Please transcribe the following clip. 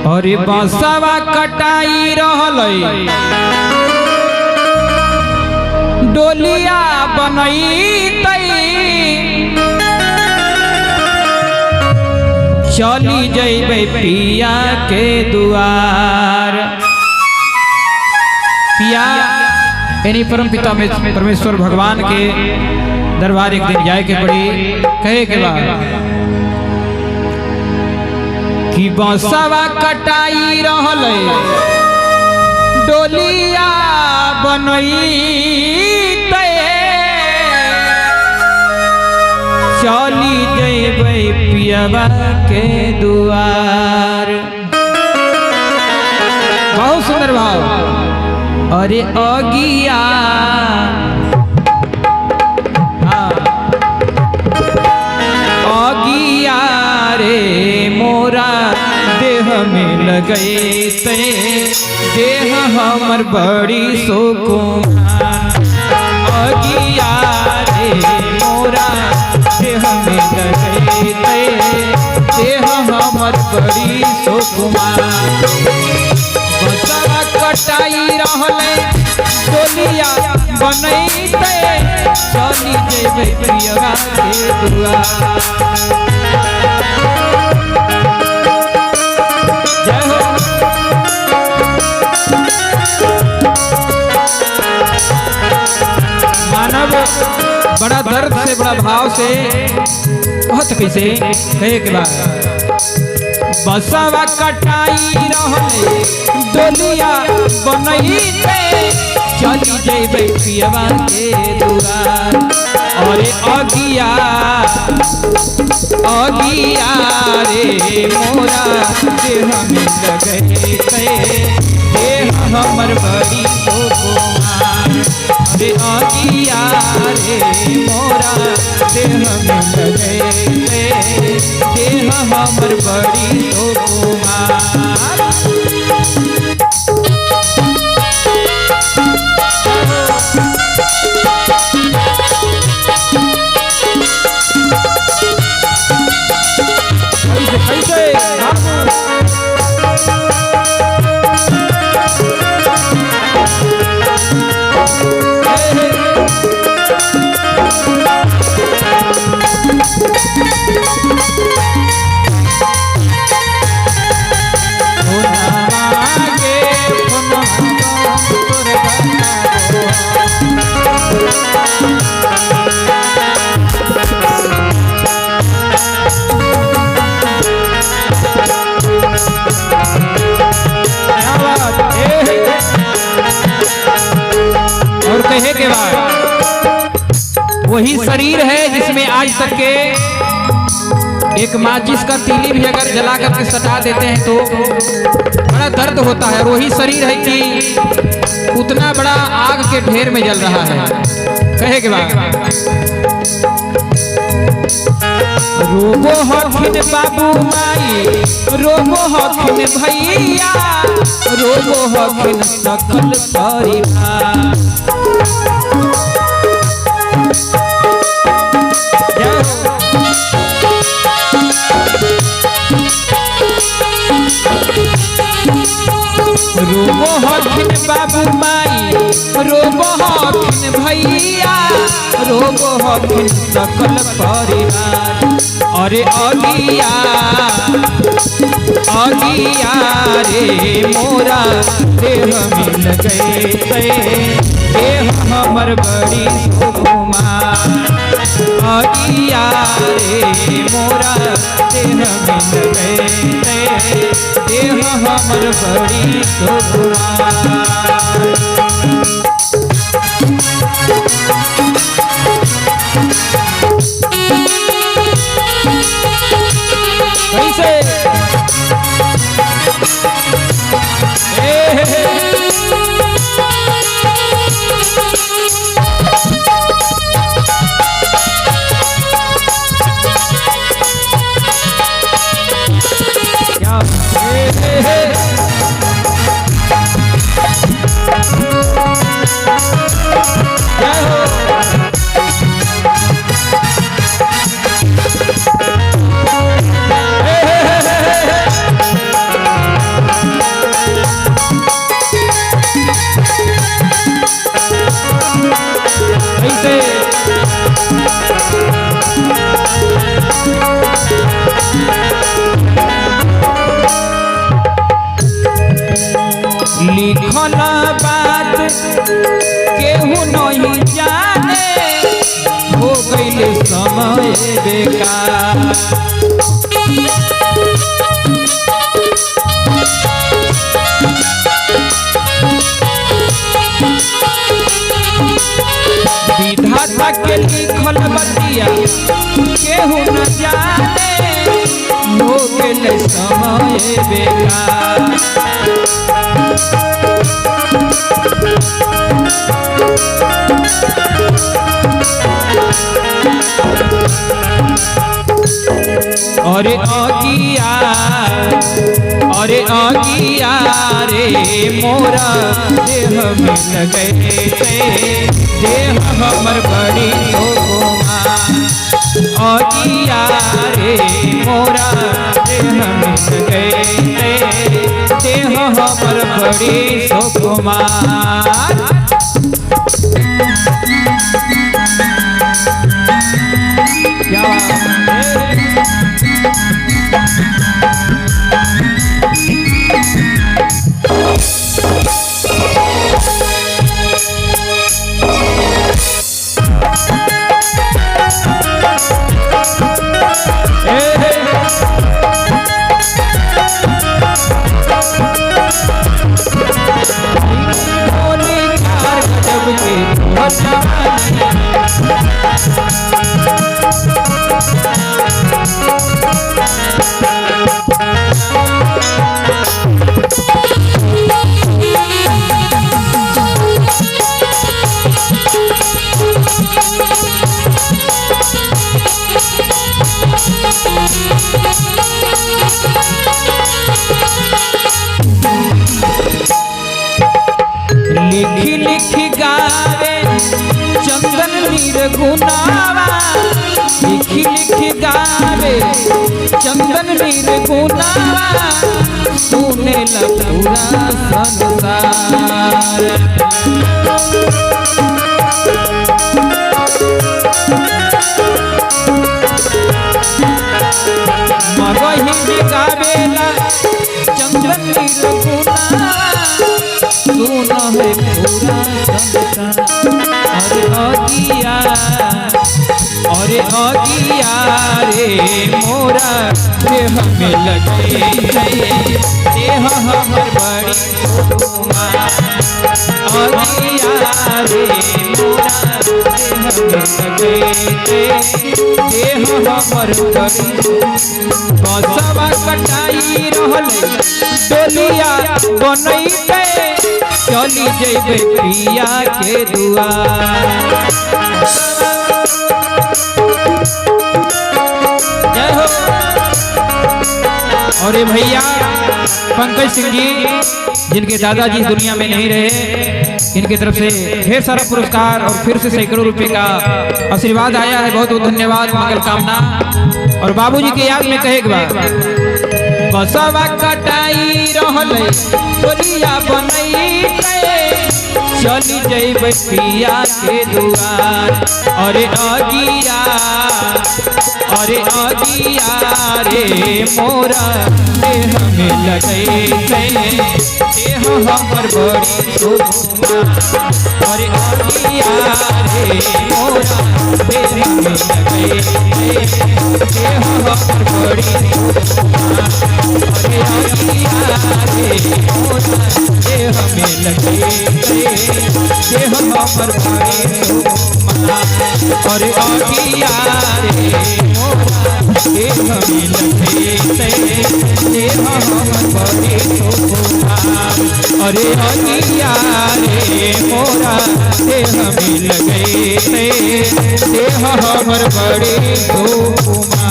और बसवा कटाई रहलै डोलिया बनैतै चली जैबै पिया के दुआर। पिया यानी परम पिता में परमेश्वर भगवान के दरबार एक दिन जाए के पड़ी। कहे के बाद कि बसवा कटाई रहलै डोलिया बनैतै चली जैबै पियवा के दुआर। बहुत सुंदर भाव। अरे अगिया अगिया रे मोरा देह में लगैते देह हमर बड़ी सुकुमार। अगिया रे मोरा देह में लगैते देह हमर बड़ी सुकुमार। बसवा कटाई रहलै डोलिया बनैते चली जैबै पियवा के दुआर। जय हो। मानव बड़ा दर्द से बड़ा भाव से बहुत कैसे कहे के बाद बसवा कटाई रहलै डोलिया बनैते चली जैबै पियवा के दुआर। और अगिया अगिया रे मोरा देह में लगैते देह हमर बड़ी सुकुमार। अरे अगिया रे मोरा देह में लगैते देह हमर बड़ी सुकुमार। और कहे के बाद वही शरीर है जिसमें आज तक के एक माचिस का तीली भी अगर जला करके सटा देते हैं तो बड़ा दर्द होता है। और वही शरीर है कि उतना बड़ा आग के ढेर में जल रहा है। कहे के बाद रोबो हथिन बाबू माई रोबो हथिन भैया रोबो हथिन सकल परिवार। रोबो हथिन बाबू माई रोबो हथिन भैया रोबो हथिन सकल परिवार। अरे अगिया अगिया रे मोरा देह में लगैते देह हमर बड़ी सुकुमार। अगिया रे मोरा देह में लगैते देह हमर बड़ी सुकुमार। कैसे लिखल बात केहू नहीं जाने, हो गइल समय बेकार। विधाता के लिखल बतिया केहू न जाने, हो गइल समय बेकार। अरे अगिया, अरे अगिया रे मोरा देह में लगे थे, देह हमर बड़ी शोभा। अगिया रे मोरा देह में लगे थे, देह हमर बड़ी शोभा। लिखी लिखी गावे चंदन निर्गुणावा, लिखी लिखी गावे चंदन निर्गुणावा, सुने ला पूरा संसार। मगही गावेला चंदन निर्गुणावा, सुन है पूरा संसार। अरे अगिया, अरे अगिया रे मोरा देह में लगे, देह हमर बड़ी शोभा। अगिया रे मोरा देह में लगे, देह हमर बड़ी शोभा। बसवा कटाई रहले डोलिया बनैते, चली जैबे पिया के दुआर। जय हो। और ये भैया पंकज सिंह जी, जिनके दादाजी दुनिया में नहीं रहे, इनकी तरफ से ढेर सारा पुरस्कार और फिर से सैकड़ों रुपए का आशीर्वाद आया है। बहुत बहुत धन्यवाद, मंगल कामना। और बाबूजी के याद में कहे बसवा कटाई रहले डोलिया बनैते, चली जैबे पिया के दुआर। अरे अगिया, अरे अगिया रे मोरा देह में लगे, देह हमर बड़ी शोभा। अरे अगिया रे मोरा देह में लगे, देह हमर बड़ी शोभा। अरे अगिया रे मोरा देह में लगे, देह हमर बड़ी शोभा। अरे अगिया रे मोरा देह में लगे, देह हमर बड़ी शोभा। अरे अगिया रे मोरा देह में लगे, देह हमर बड़ी शोभा।